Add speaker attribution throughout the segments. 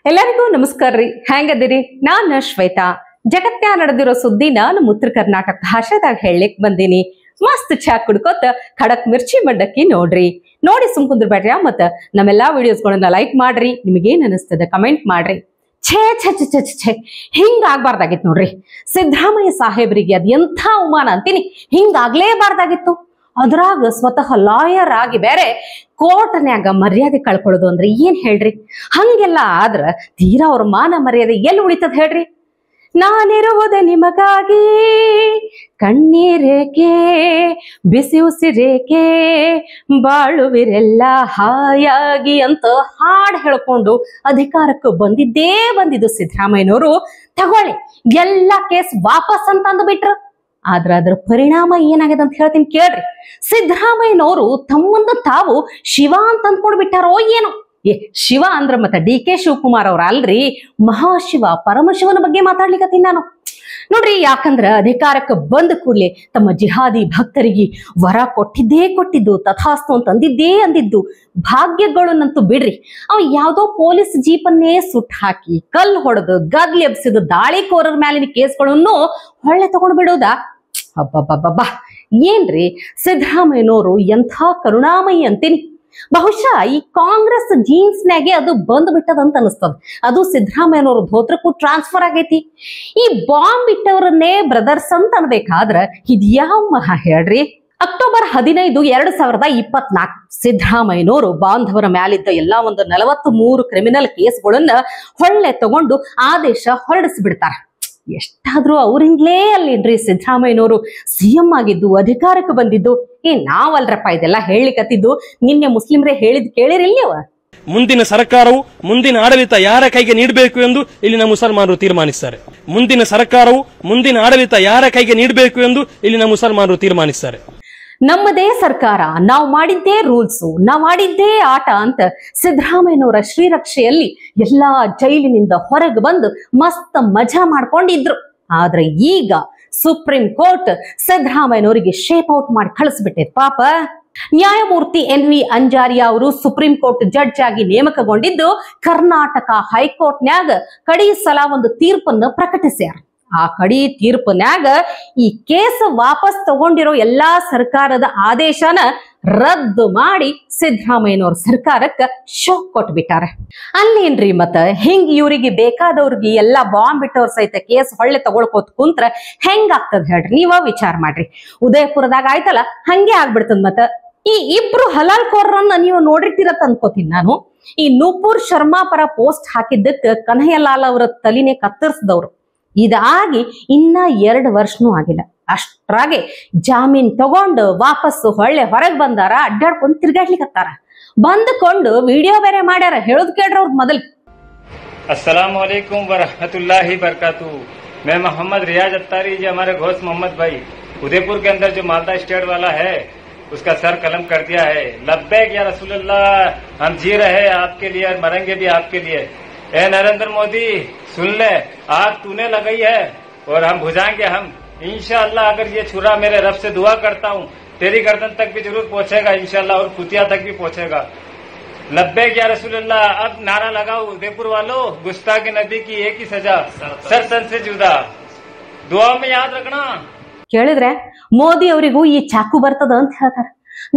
Speaker 1: ಎಲ್ಲರಿಗೂ ನಮಸ್ಕಾರ ರೀ. ಹೆಂಗದಿರಿ? ನಾನು ಶ್ವೇತಾ. ಜಗತ್ನ್ಯಾಗ ನಡೆದಿರೋ ಸುದ್ದಿನ ನಮ್ಮ ಉತ್ತರ ಕರ್ನಾಟಕ ಭಾಷೆದಾಗ ಹೇಳಲಿಕ್ ಬಂದೀನಿ. ಮಸ್ತ್ ಚಾ ಕುಡ್ಕೋತ ಖಡಕ್ ಮಿರ್ಚಿ ಮಂಡಕ್ಕಿ ನೋಡಿ ಸುಮ್ಕುಂದ್ರಬೇಡ್ರಿ. ಮತ್ತ ನಮ್ಮೆಲ್ಲಾ ವಿಡಿಯೋಸ್ಗಳನ್ನ ಲೈಕ್ ಮಾಡ್ರಿ. ನಿಮಗೇನ್ ಅನಿಸ್ತದ ಕಮೆಂಟ್ ಮಾಡ್ರಿ. ಛೇ ಛೇ ಛೇ ಛೇ ಛೇ ಹಿಂಗ ಆಗ್ಬಾರ್ದಾಗಿತ್ತು ನೋಡ್ರಿ. ಸಿದ್ದರಾಮಯ್ಯ ಸಾಹೇಬ್ರಿಗೆ ಅದ್ ಎಂಥ ಅವಮಾನ ಅಂತೀನಿ. ಹಿಂಗಾಗ್ಲೇಬಾರ್ದಾಗಿತ್ತು. ಅದ್ರಾಗ ಸ್ವತಃ ಲಾಯರ್ ಆಗಿ ಬೇರೆ ಕೋರ್ಟ್ನ್ಯಾಗ ಮರ್ಯಾದೆ ಕಳ್ಕೊಳ್ಳೋದು ಅಂದ್ರೆ ಏನ್ ಹೇಳ್ರಿ? ಹಂಗೆಲ್ಲ ಆದ್ರ ತೀರಾ ಅವ್ರ ಮಾನ ಮರ್ಯಾದೆ ಎಲ್ಲಿ ಉಳಿತದ ಹೇಳ್ರಿ? ನಾನಿರುವುದೇ ನಿಮಗಾಗಿ, ಕಣ್ಣೀರೇಕೆ ಬಿಸಿ ಉಸಿರೇಕೆ, ಬಾಳುವಿರೆಲ್ಲ ಹಾಯಾಗಿ ಅಂತ ಹಾಡು ಹೇಳ್ಕೊಂಡು ಅಧಿಕಾರಕ್ಕೆ ಬಂದಿದ್ದು ಸಿದ್ದರಾಮಯ್ಯನವರು. ತಗೊಳ್ಳಿ, ಎಲ್ಲ ಕೇಸ್ ವಾಪಸ್ ಅಂತ ಅಂದ್ಬಿಟ್ರು. ಆದ್ರ ಅದ್ರ ಪರಿಣಾಮ ಏನಾಗಿದೆ ಅಂತ ಹೇಳ್ತೀನಿ ಕೇಳ್ರಿ. ಸಿದ್ದರಾಮಯ್ಯನವರು ತಮ್ಮಂದ ತಾವು ಶಿವ ಅಂತ ಅಂದ್ಕೊಂಡ್ಬಿಟ್ಟಾರೋ ಏನೋ. ಶಿವ ಅಂದ್ರ ಮತ್ತೆ DK ಶಿವಕುಮಾರ್ ಅವ್ರ ಅಲ್ರಿ, ಮಹಾಶಿವ ಪರಮಶಿವನ ಬಗ್ಗೆ ಮಾತಾಡ್ಲಿಕ್ಕತ್ತೀನಿ ನಾನು. ನೋಡ್ರಿ, ಯಾಕಂದ್ರ ಅಧಿಕಾರಕ್ಕೆ ಬಂದ ಕೂಡ್ಲೆ ತಮ್ಮ ಜಿಹಾದಿ ಭಕ್ತರಿಗೆ ವರ ಕೊಟ್ಟಿದ್ದು ತಥಾಸ್ತು ಅಂತ ಅಂದಿದ್ದು. ಭಾಗ್ಯಗಳನ್ನಂತೂ ಬಿಡ್ರಿ, ಅವ ಯಾವ್ದೋ ಪೊಲೀಸ್ ಜೀಪನ್ನೇ ಸುಟ್ಟು ಹಾಕಿ ಕಲ್ಲು ಹೊಡೆದು ಗದ್ಲಿ ಎಬ್ಸಿದ ದಾಳಿಕೋರರ ಮೇಲಿನ ಕೇಸ್ಗಳನ್ನು ಹೊಳ್ಳೆ ತಗೊಂಡು ಬಿಡೋದಾ? ಹಬ್ಬಬ್ಬಬ್ಬಾ, ಏನ್ರಿ ಸಿದ್ದರಾಮಯ್ಯನವರು ಎಂಥ ಕರುಣಾಮಯಿ ಅಂತೀನಿ. ಬಹುಶಃ ಈ ಕಾಂಗ್ರೆಸ್ ಜೀನ್ಸ್ನಾಗೆ ಅದು ಬಂದ್ ಬಿಟ್ಟದಂತ ಅನಿಸ್ತದ. ಅದು ಸಿದ್ದರಾಮಯ್ಯನವರು ಧೋತ್ರಕ್ಕೂ ಟ್ರಾನ್ಸ್ಫರ್ ಆಗೈತಿ. ಈ ಬಾಂಬ್ ಇಟ್ಟವರನ್ನೇ ಬ್ರದರ್ಸ್ ಅಂತ ಅನ್ಬೇಕಾದ್ರ ಇದ್ಯಾವ ಮಹಾ ಹೇಳ್ರಿ? ಅಕ್ಟೋಬರ್ 15, 2024 ಸಿದ್ದರಾಮಯ್ಯನವರು ಬಾಂಧವರ ಮ್ಯಾಲಿದ್ದ ಎಲ್ಲಾ ಒಂದು 43 ಕ್ರಿಮಿನಲ್ ಕೇಸ್ಗಳನ್ನ ಹೊಳ್ಳೆ ತಗೊಂಡು ಆದೇಶ ಹೊರಡಿಸ್ಬಿಡ್ತಾರ. ಎಷ್ಟಾದ್ರೂ ಅವ್ರಿಂಗ್ಲೇ ಅಲ್ಲೇನ್ರಿ ಸಿದ್ದರಾಮಯ್ಯನವರು CM ಆಗಿದ್ದು, ಅಧಿಕಾರಕ್ಕೆ ಬಂದಿದ್ದು. ನಾವಲ್ರಪ್ಪ ಇದೆಲ್ಲ ಹೇಳಿಕತ್ತಿದ್ದು. ನಿನ್ನೆ ಮುಸ್ಲಿಮ್ರೇ ಹೇಳಿದ್ ಕೇಳಿರಿಲ್ವ?
Speaker 2: ಮುಂದಿನ ಸರ್ಕಾರವು ಮುಂದಿನ ಆಡಳಿತ ಯಾರ ಕೈಗೆ ನೀಡಬೇಕು ಎಂದು ಇಲ್ಲಿನ ಮುಸಲ್ಮಾನರು ತೀರ್ಮಾನಿಸುತ್ತಾರೆ. ಮುಂದಿನ ಸರ್ಕಾರವು ಮುಂದಿನ ಆಡಳಿತ ಯಾರ ಕೈಗೆ ನೀಡಬೇಕು ಎಂದು ಇಲ್ಲಿನ ಮುಸಲ್ಮಾನರು ತೀರ್ಮಾನಿಸುತ್ತಾರೆ.
Speaker 1: ನಮ್ಮದೇ ಸರ್ಕಾರ, ನಾವು ಮಾಡಿದ್ದೇ ರೂಲ್ಸು, ನಾವು ಮಾಡಿದ್ದೇ ಆಟ ಅಂತ ಸಿದ್ದರಾಮಯ್ಯನವರ ಶ್ರೀರಕ್ಷೆಯಲ್ಲಿ ಎಲ್ಲಾ ಜೈಲಿನಿಂದ ಹೊರಗೆ ಬಂದು ಮಸ್ತ್ ಮಜಾ ಮಾಡ್ಕೊಂಡಿದ್ರು. ಆದ್ರೆ ಈಗ ಸುಪ್ರೀಂ ಕೋರ್ಟ್ ಸಿದ್ದರಾಮಯ್ಯನವರಿಗೆ ಶೇಪ್ ಔಟ್ ಮಾಡಿ ಕಳಿಸ್ಬಿಟ್ಟೆ ಪಾಪ. ನ್ಯಾಯಮೂರ್ತಿ NV ಅಂಜಾರಿಯಾ ಅವರು ಸುಪ್ರೀಂ ಕೋರ್ಟ್ ಜಡ್ಜ್ ಆಗಿ ನೇಮಕಗೊಂಡಿದ್ದು ಕರ್ನಾಟಕ ಹೈಕೋರ್ಟ್ನ್ಯಾಗ ಕಡಿ ಸಲ ಒಂದು ತೀರ್ಪನ್ನು ಪ್ರಕಟಿಸ್ಯಾರ. ಆ ಕಡಿ ತೀರ್ಪನ್ಯಾಗ ಈ ಕೇಸ್ ವಾಪಸ್ ತಗೊಂಡಿರೋ ಎಲ್ಲಾ ಸರ್ಕಾರದ ಆದೇಶನ ರದ್ದು ಮಾಡಿ ಸಿದ್ದರಾಮಯ್ಯನವ್ರ ಸರ್ಕಾರಕ್ಕೆ ಶಾಕ್ ಕೊಟ್ಬಿಟ್ಟಾರ. ಅಲ್ಲೇನ್ರಿ ಮತ್ತ ಹಿಂಗ್ ಇವ್ರಿಗೆ ಬೇಕಾದವ್ರಿಗೆ ಎಲ್ಲಾ ಬಾಂಬ್ ಇಟ್ಟವ್ರ ಸಹಿತ ಕೇಸ್ ಹೊಳ್ಳೆ ತಗೊಳ್ಕೋತ್ ಕುಂತ್ರ ಹೆಂಗಾಗ್ತದ ಹೇಳ್ರಿ? ನೀವ ವಿಚಾರ ಮಾಡ್ರಿ. ಉದಯಪುರದಾಗ ಆಯ್ತಲ್ಲ, ಹಂಗೆ ಆಗ್ಬಿಡ್ತದ. ಮತ್ತ ಈ ಇಬ್ರು ಹಲಾಲ್ ಕೋರ್ರನ್ನ ನೀವು ನೋಡಿರ್ತೀರತ್ ಅನ್ಕೋತೀನಿ ನಾನು. ಈ ನೂಪುರ್ ಶರ್ಮಾ ಪರ ಪೋಸ್ಟ್ ಹಾಕಿದ್ದಕ್ಕೆ ಕನ್ಹಯ್ಯಲಾಲ್ ಅವರ ತಲಿನೇ ಕತ್ತರಿಸಿದವ್ರು. ಇದಾಗಿ ಇನ್ನ 2 ವರ್ಷನೂ ಆಗಿಲ್ಲ. ಅಷ್ಟ್ರಾಗೆ ಜಾಮೀನ್ ತಗೊಂಡು ವಾಪಸ್ಸು ಹೊಳ್ಳೆ ಹೊರಗೆ ಬಂದಾರ. ಅಡ್ಡಾಡ್ಕೊಂಡು ತಿರ್ಗಾಡ್ಲಿಕ್ಕತ್ತಾರ. ಬಂದುಕೊಂಡು ವಿಡಿಯೋ ಬೇರೆ ಮಾಡ್ಯಾರ. ಹೇಳೋದ್ ಕೇಳ್ರ ಅವ್ರ ಮೊದಲು.
Speaker 3: अस्सलाम वालेकुम वरहमतुल्लाहि बरकातू। मैं मोहम्मद रियाज अत्तारी जी, हमारे घोष मोहम्मद भाई उदयपुर के अंदर जो मालदा स्टेट वाला है उसका सर कलम कर दिया है। लब्बैक या रसूलुल्लाह, हम जी रहे आपके लिए और मरेंगे भी आपके लिए। ए नरेंद्र मोदी सुन ले, आग तूने लगाई है और हम बुझाएंगे हम इंशाअल्लाह। अगर ये छुरा मेरे रब से दुआ करता हूँ, तेरी गर्दन तक भी जरूर पहुंचेगा इंशाअल्लाह, और कुतिया तक भी पहुंचेगा। लब्बैक या रसूलुल्लाह। अब नारा लगाओ उदयपुर वालों, गुस्ताखी नबी की एक ही सजा, सर सन से जुदा। दुआ में याद रखना।
Speaker 1: ಕೇಳಿದ್ರೆ ಮೋದಿ ಅವರಿಗೂ ಈ ಚಾಕು ಬರ್ತದ ಅಂತ ಹೇಳ್ತಾರ.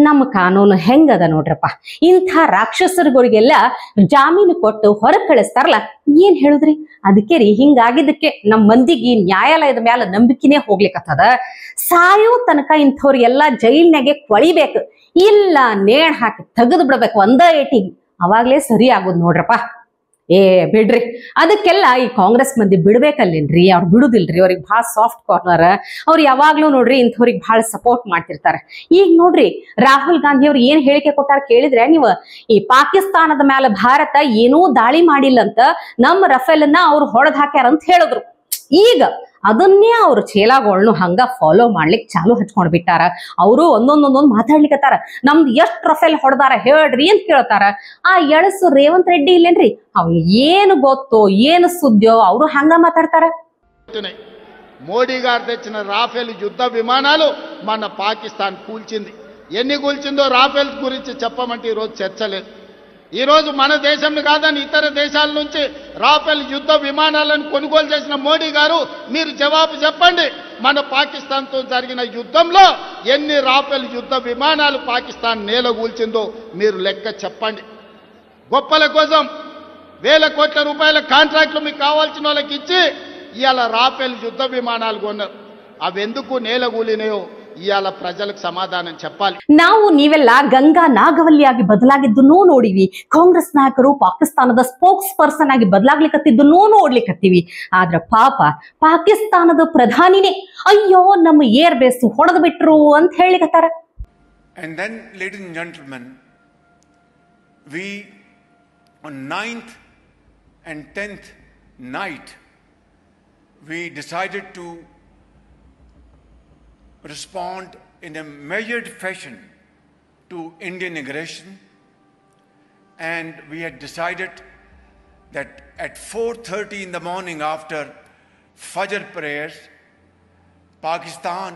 Speaker 1: ನಮ್ಮ ಕಾನೂನು ಹೆಂಗದ ನೋಡ್ರಪ್ಪ. ಇಂಥ ರಾಕ್ಷಸರುಗಳಿಗೆಲ್ಲ ಜಾಮೀನು ಕೊಟ್ಟು ಹೊರಗೆ ಕಳಿಸ್ತಾರಲ್ಲ, ಏನ್ ಹೇಳುದ್ರಿ? ಅದಕ್ಕೆ ರೀ ಹಿಂಗಾಗಿದ್ದಕ್ಕೆ ನಮ್ಮ ಮಂದಿಗೆ ನ್ಯಾಯಾಲಯದ ಮ್ಯಾಲ ನಂಬಿಕೆನೇ ಹೋಗ್ಲಿಕ್ಕತ್ತದ. ಸಾಯೋ ತನಕ ಇಂಥವ್ರಿಗೆಲ್ಲ ಜೈಲ್ನಾಗೆ ಕೊಳಿಬೇಕು, ಇಲ್ಲ ನೇಣ್ ಹಾಕಿ ತೆಗೆದು ಬಿಡ್ಬೇಕು ಒಂದ ಏಟಿಗೆ. ಅವಾಗ್ಲೇ ಸರಿ ಆಗೋದು ನೋಡ್ರಪ್ಪ. ಬಿಡ್ರಿ, ಅದಕ್ಕೆಲ್ಲ ಈ ಕಾಂಗ್ರೆಸ್ ಮಂದಿ ಬಿಡ್ಬೇಕಲ್ಲೇನ್ರಿ? ಅವ್ರು ಬಿಡುದಿಲ್ರಿ. ಅವ್ರಿಗೆ ಬಹಳ ಸಾಫ್ಟ್ ಕಾರ್ನರ್. ಅವ್ರು ಯಾವಾಗ್ಲೂ ನೋಡ್ರಿ ಇಂಥವ್ರಿಗೆ ಬಹಳ ಸಪೋರ್ಟ್ ಮಾಡ್ತಿರ್ತಾರೆ. ಈಗ ನೋಡ್ರಿ, ರಾಹುಲ್ ಗಾಂಧಿ ಅವ್ರು ಏನ್ ಹೇಳಿಕೆ ಕೊಟ್ಟಾರ ಕೇಳಿದ್ರೆ ನೀವು? ಈ ಪಾಕಿಸ್ತಾನದ ಮೇಲೆ ಭಾರತ ಏನೂ ದಾಳಿ ಮಾಡಿಲ್ಲ ಅಂತ, ನಮ್ಮ ರಫೇಲ್ ಅನ್ನ ಅವ್ರು ಹೊಡೆದ್ ಹಾಕ್ಯಾರ ಅಂತ ಹೇಳಿದ್ರು. ಈಗ ಅದನ್ನೇ ಅವ್ರು ಚೇಲಾಗೋಳ್ನು ಹಂಗ ಫಾಲೋ ಮಾಡ್ಲಿಕ್ಕೆ ಚಾಲು ಹಚ್ಕೊಂಡ್ ಬಿಟ್ಟಾರ. ಅವರು ಒಂದೊಂದೊಂದೊಂದು ಮಾತಾಡ್ಲಿಕ್ಕತ್ತಾರ. ನಮ್ದು ಎಷ್ಟ್ ರಫೇಲ್ ಹೊಡೆದಾರ ಹೇಳ್ರಿ ಅಂತ ಕೇಳ್ತಾರ. ಆ ಎಳಸು ರೇವಂತ್ ರೆಡ್ಡಿ ಇಲ್ಲೇನ್ರಿ, ಅವ್ ಏನು ಗೊತ್ತೋ ಏನು ಸುದ್ದಿಯೋ ಅವರು ಹಂಗ మాట్లాడతార.
Speaker 4: మోడీ గారు తెచ్చిన రాఫెల్ యుద్ధ విమానాలు మన పాకిస్తాన్ కూల్చింది. ఎన్ని కూల్చిందో రాఫెల్ గురించి చెప్పమంటే ఈరోజు చర్చ లేదు. ఈరోజు మన దేశం కాదని ఇతర దేశాల నుంచి రాఫెల్ యుద్ధ విమానాలను కొనుగోలు చేసిన మోడీ గారు మీరు జవాబు చెప్పండి. మన పాకిస్తాన్తో జరిగిన యుద్ధంలో ఎన్ని రాఫెల్ యుద్ధ విమానాలు పాకిస్తాన్ నేలగూల్చిందో మీరు లెక్క చెప్పండి. గొప్పల కోసం వేల కోట్ల రూపాయల కాంట్రాక్టులు మీకు కావాల్సిన వాళ్ళకి ఇచ్చి ఇవాళ రాఫెల్ యుద్ధ విమానాలు కొన్నారు. అవెందుకు నేలగూలినాయో ಇಯಾಲ ಪ್ರಜలకు ಸಮಾಧಾನ చెప్పాలి.
Speaker 1: ನಾವು ನೀವೆಲ್ಲ ಗಂಗಾ ನಾಗವಲ್ಲಿಯಾಗಿ ಬದಲಾಗಿದ್ದನ್ನೂ ನೋಡಿವಿ. ಕಾಂಗ್ರೆಸ್ ನಾಯಕರು ಪಾಕಿಸ್ತಾನದ ಸ್ಪೋಕ್ಸ್ ಪರ್ಸನ್ ಆಗಿ ಬದಲಾಗ್ಲಿಕ್ಕತ್ತಿದ್ದನ್ನೂ ನೋಡ್ಲಿಕ್ಕತ್ತೀವಿ. ಆದ್ರೆ ಪಾಪ ಪಾಕಿಸ್ತಾನದ ಪ್ರಧಾನಿನೇ ಅಯ್ಯೋ ನಮ್ಮ ಏರ್ ಬೇಸ್ ಹೊಡೆದು ಬಿಟ್ರು ಅಂತ ಹೇಳಿಕತ್ತಾರ.
Speaker 5: And then, ladies and gentlemen, we on 9th and 10th night we decided to respond in a measured fashion to Indian aggression, and we had decided that at 4:30 in the morning after Fajr prayers, Pakistan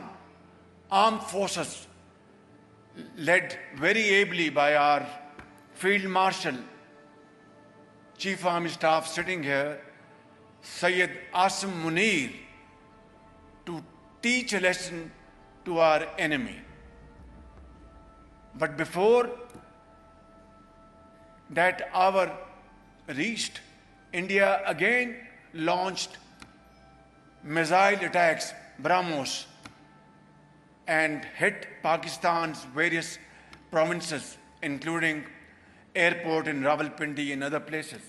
Speaker 5: armed forces led very ably by our Field Marshal, Chief Army Staff sitting here, Syed Asim Munir, to teach a lesson to our enemy. But before that hour reached, India again launched missile attacks, BrahMos, and hit Pakistan's various provinces, including airport in Rawalpindi and other places.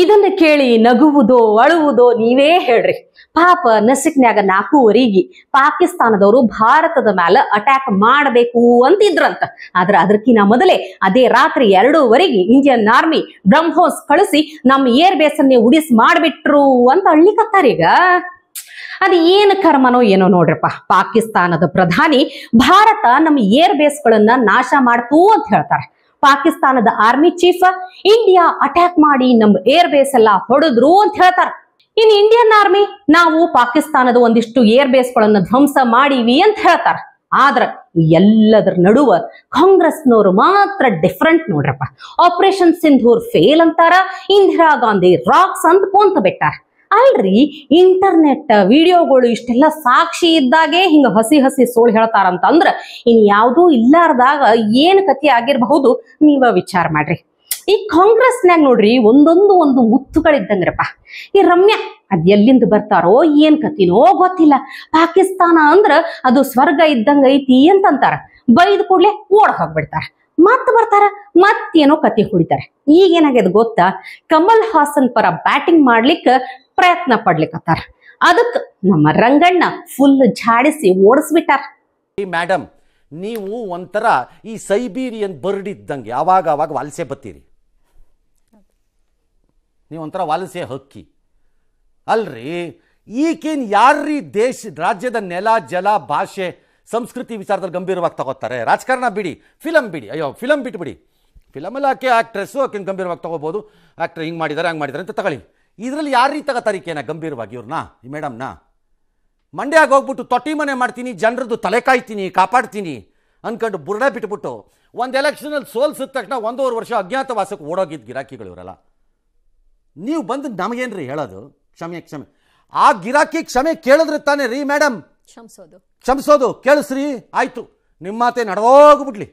Speaker 1: ಇದನ್ನ ಕೇಳಿ ನಗುವುದೋ ಅಳುವುದೋ ನೀವೇ ಹೇಳ್ರಿ. ಪಾಪ ನಸಿಕ್ನ್ಯಾಗ 4:15 ಪಾಕಿಸ್ತಾನದವರು ಭಾರತದ ಮೇಲೆ attack ಮಾಡಬೇಕು ಅಂತಿದ್ರಂತ. ಆದ್ರೆ ಅದಕ್ಕಿಂತ ಮೊದಲೇ ಅದೇ ರಾತ್ರಿ 2:15 ಇಂಡಿಯನ್ ಆರ್ಮಿ ಬ್ರಹ್ಮೋಸ್ ಕಳಿಸಿ ನಮ್ಮ ಏರ್ ಬೇಸ್ ಅನ್ನೇ ಉಡಿಸ್ ಮಾಡ್ಬಿಟ್ರು ಅಂತ ಅಳ್ಳಿಕತ್ತಾರೀಗ. ಅದು ಏನು ಕರ್ಮನೋ ಏನೋ ನೋಡ್ರಪ್ಪ. ಪಾಕಿಸ್ತಾನದ ಪ್ರಧಾನಿ ಭಾರತ ನಮ್ಮ ಏರ್ ಬೇಸ್ಗಳನ್ನ ನಾಶ ಮಾಡ್ತು ಅಂತ ಹೇಳ್ತಾರೆ. ಪಾಕಿಸ್ತಾನದ ಆರ್ಮಿ ಚೀಫ್ ಇಂಡಿಯಾ ಅಟ್ಯಾಕ್ ಮಾಡಿ ನಮ್ಮ ಏರ್ ಬೇಸ್ ಎಲ್ಲ ಹೊಡೆದ್ರು ಅಂತ ಹೇಳ್ತಾರ. ಇನ್ ಇಂಡಿಯನ್ ಆರ್ಮಿ ನಾವು ಪಾಕಿಸ್ತಾನದ ಒಂದಿಷ್ಟು ಏರ್ ಬೇಸ್ಗಳನ್ನ ಧ್ವಂಸ ಮಾಡಿವಿ ಅಂತ ಹೇಳ್ತಾರ. ಆದ್ರ ಎಲ್ಲದರ ನಡುವ ಕಾಂಗ್ರೆಸ್ನವರು ಮಾತ್ರ ಡಿಫ್ರೆಂಟ್ ನೋಡ್ರಪ್ಪ. ಆಪರೇಷನ್ ಸಿಂಧೂರ್ ಫೇಲ್ ಅಂತಾರ, ಇಂದಿರಾ ಗಾಂಧಿ ರಾಕ್ಸ್ ಅಂತ ಕೊಂತ ಬಿಟ್ಟಾರ. ಅಲ್ರಿ, ಇಂಟರ್ನೆಟ್ ವಿಡಿಯೋಗಳು ಇಷ್ಟೆಲ್ಲ ಸಾಕ್ಷಿ ಇದ್ದಾಗೆ ಹಿಂಗ ಹಸಿ ಹಸಿ ಸೋಳು ಹೇಳ್ತಾರಂತಂದ್ರ ಇನ್ ಯಾವ್ದೂ ಇಲ್ಲಾರ್ದಾಗ ಏನ್ ಕಥೆ ಆಗಿರಬಹುದು ನೀವ ವಿಚಾರ ಮಾಡ್ರಿ. ಈ ಕಾಂಗ್ರೆಸ್ನ್ಯಾಗ ನೋಡ್ರಿ ಒಂದು ಮುತ್ತುಗಳಿದ್ದಂಗ್ರಪ್ಪ. ಈ ರಮ್ಯಾ ಅದ್ ಎಲ್ಲಿಂದ ಬರ್ತಾರೋ ಏನ್ ಕತಿನೋ ಗೊತ್ತಿಲ್ಲ. ಪಾಕಿಸ್ತಾನ ಅಂದ್ರ ಅದು ಸ್ವರ್ಗ ಇದ್ದಂಗ ಐತಿ ಅಂತಂತಾರ. ಬೈದ್ ಕೂಡ್ಲೆ ಓಡ್ ಹೋಗ್ಬಿಡ್ತಾರ. ಮತ್ ಬರ್ತಾರ, ಮತ್ತೇನೋ ಕತಿ ಹುಡಿತಾರೆ. ಈಗೇನಾಗ್ಯದ ಗೊತ್ತಾ, ಕಮಲ್ ಹಾಸನ್ ಪರ ಬ್ಯಾಟಿಂಗ್ ಮಾಡ್ಲಿಕ್ಕ ಪ್ರಯತ್ನ ಪಡ್ಲಿಕ್ಕತ್ತಾರ. ಅದಕ್ಕೆ ನಮ್ಮ ರಂಗಣ್ಣ ಫುಲ್ ಝಾಡಿಸಿ ಓಡಿಸ್ಬಿಟ್ಟಾರ.
Speaker 6: ಮೇಡಮ್, ನೀವು ಒಂಥರ ಈ ಸೈಬೀರಿಯನ್ ಬರ್ಡ್ ಇದ್ದಂಗೆ ಅವಾಗ ವಲಸೆ ಬತ್ತೀರಿ. ನೀವು ಒಂಥರ ವಲಸೆ ಹಕ್ಕಿ ಅಲ್ರಿ. ಈಗೇನು ಯಾರ್ರೀ ರಾಜ್ಯದ ನೆಲ ಜಲ ಭಾಷೆ ಸಂಸ್ಕೃತಿ ವಿಚಾರದಲ್ಲಿ ಗಂಭೀರವಾಗಿ ತಗೋತಾರೆ? ರಾಜಕಾರಣ ಬಿಡಿ, ಫಿಲಮ್ ಬಿಡಿ. ಅಯ್ಯೋ, ಫಿಲಮ್ ಬಿಟ್ಬಿಡಿ. ಫಿಲಮಲ್ಲಿ ಆಕೆ ಆ್ಯಕ್ಟ್ರೆಸ್ಸು ಆಕೆನ ಗಂಭೀರವಾಗಿ ತಗೋಬೋದು. ಆ್ಯಕ್ಟ್ರ್ ಹಿಂಗೆ ಮಾಡಿದ್ದಾರೆ ಹಂಗೆ ಮಾಡಿದ್ದಾರೆ ಅಂತ ತಗೊಳ್ಳಿ. ಇದರಲ್ಲಿ ಯಾರು ರೀ ತಗೋತಾರಿಕೇನ ಗಂಭೀರವಾಗಿ? ಇವ್ರನ್ನ, ಈ ಮೇಡಮ್ನ ಮಂಡ್ಯಾಗ ಹೋಗ್ಬಿಟ್ಟು ತೊಟ್ಟಿ ಮನೆ ಮಾಡ್ತೀನಿ, ಜನರದ್ದು ತಲೆ ಕಾಯ್ತೀನಿ, ಕಾಪಾಡ್ತೀನಿ ಅಂದ್ಕೊಂಡು ಬುರ್ಡೆ ಬಿಟ್ಬಿಟ್ಟು ಒಂದು ಎಲೆಕ್ಷನಲ್ಲಿ ಸೋಲ್ಸಿದ ತಕ್ಷಣ 1.5 ವರ್ಷ ಅಜ್ಞಾತವಾಸಕ್ಕೆ ಓಡೋಗಿದ್ದು ಗಿರಾಕಿಗಳು ಇವರೆಲ್ಲ. ನೀವು ಬಂದು ನಮಗೇನ್ರಿ ಹೇಳೋದು? ಕ್ಷಮೆ. ಆ ಗಿರಾಕಿ ಕ್ಷಮೆ ಕೇಳಿದ್ರೆ ತಾನೇ ರೀ ಮೇಡಮ್ ಕ್ಷಮಿಸೋದು. ಕೇಳಿಸ್ರಿ, ಆಯ್ತು, ನಿಮ್ಮ ಮಾತೆ ನಡೆದೋಗ್ಬಿಡ್ಲಿ.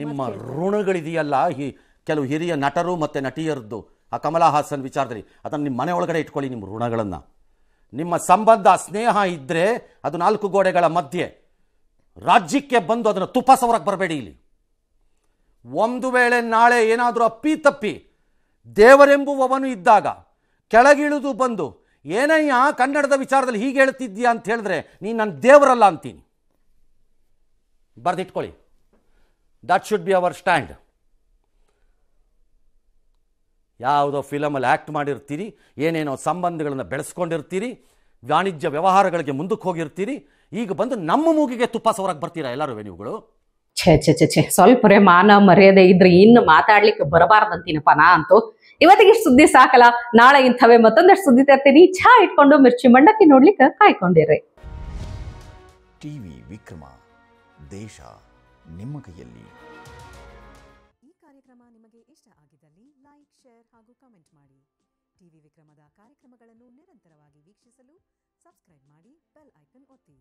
Speaker 6: ನಿಮ್ಮ ಋಣಗಳಿದೆಯಲ್ಲ, ಕೆಲವು ಹಿರಿಯ ನಟರು ಮತ್ತು ನಟಿಯರದ್ದು, ಆ ಕಮಲಾ ಹಾಸನ್ ವಿಚಾರದಲ್ಲಿ ಅದನ್ನು ನಿಮ್ಮ ಮನೆ ಒಳಗಡೆ ಇಟ್ಕೊಳ್ಳಿ. ನಿಮ್ಮ ಋಣಗಳನ್ನು, ನಿಮ್ಮ ಸಂಬಂಧ ಸ್ನೇಹ ಇದ್ದರೆ ಅದು 4 ಗೋಡೆಗಳ ಮಧ್ಯೆ. ರಾಜ್ಯಕ್ಕೆ ಬಂದು ಅದನ್ನು ತುಪ್ಪ ಸವರಕ್ಕೆ ಬರಬೇಡಿ ಇಲ್ಲಿ. ಒಂದು ವೇಳೆ ನಾಳೆ ಏನಾದರೂ ಅಪ್ಪಿ ದೇವರೆಂಬುವವನು ಇದ್ದಾಗ ಕೆಳಗಿಳಿದು ಬಂದು ಏನಯ್ಯ ಕನ್ನಡದ ವಿಚಾರದಲ್ಲಿ ಹೀಗೆ ಹೇಳ್ತಿದ್ದೀಯಾ ಅಂತ ಹೇಳಿದ್ರೆ ನೀನು ನನ್ನ ದೇವರಲ್ಲ ಅಂತೀನಿ. ಬರ್ದಿಟ್ಕೊಳ್ಳಿ. That should be our stand. ಯಾವುದೋ ಫಿಲಮಲ್ಲಿ ಆ್ಯಕ್ಟ್ ಮಾಡಿರ್ತೀರಿ, ಏನೇನೋ ಸಂಬಂಧಗಳನ್ನು ಬೆಳೆಸ್ಕೊಂಡಿರ್ತೀರಿ, ವಾಣಿಜ್ಯ ವ್ಯವಹಾರಗಳಿಗೆ ಮುಂದಕ್ಕೆ ಹೋಗಿರ್ತೀರಿ. ಈಗ ಬಂದು ನಮ್ಮ ಮೂಗಿಗೆ ತುಪ್ಪ ಸವರಕ್ಕೆ ಬರ್ತೀರಾ ಎಲ್ಲರೂ ನೀವುಗಳು?
Speaker 1: ಛೇ ಸ್ವಲ್ಪ ಮಾನ ಮರ್ಯಾದೆ ಇದ್ರೆ ಇನ್ನು ಮಾತಾಡ್ಲಿಕ್ಕೆ ಬರಬಾರ್ದಂತೀನಪ್ಪ ನಾ ಅಂತೂ. ಇವತ್ತಿಗೆ ಸುದ್ದಿ ಸಾಕಲ್ಲ, ನಾಳೆ ಇಂಥವೇ ಮತ್ತೊಂದಷ್ಟು ಸುದ್ದಿ ತರ್ತೀನಿ. ಚಹಾ ಇಟ್ಕೊಂಡು ಮಿರ್ಚಿ ಮಂಡಕ್ಕಿ ನೋಡ್ಲಿಕ್ಕೆ ಕಾಯ್ಕೊಂಡಿರ್ರಿ.
Speaker 7: ಟಿವಿ ವಿಕ್ರಮ, ದೇಶ ನಿಮ್ಮ ಕೈಯಲ್ಲಿ.
Speaker 8: ಈ ಕಾರ್ಯಕ್ರಮ ನಿಮಗೆ ಇಷ್ಟ ಆಗಿದ್ದಲ್ಲಿ ಲೈಕ್, ಶೇರ್ ಹಾಗೂ ಕಮೆಂಟ್ ಮಾಡಿ. ಟಿವಿ ವಿಕ್ರಮದ ಕಾರ್ಯಕ್ರಮಗಳನ್ನು ನಿರಂತರವಾಗಿ ವೀಕ್ಷಿಸಲು ಸಬ್ಸ್ಕ್ರೈಬ್ ಮಾಡಿ, ಬೆಲ್ ಐಕನ್ ಒತ್ತಿ.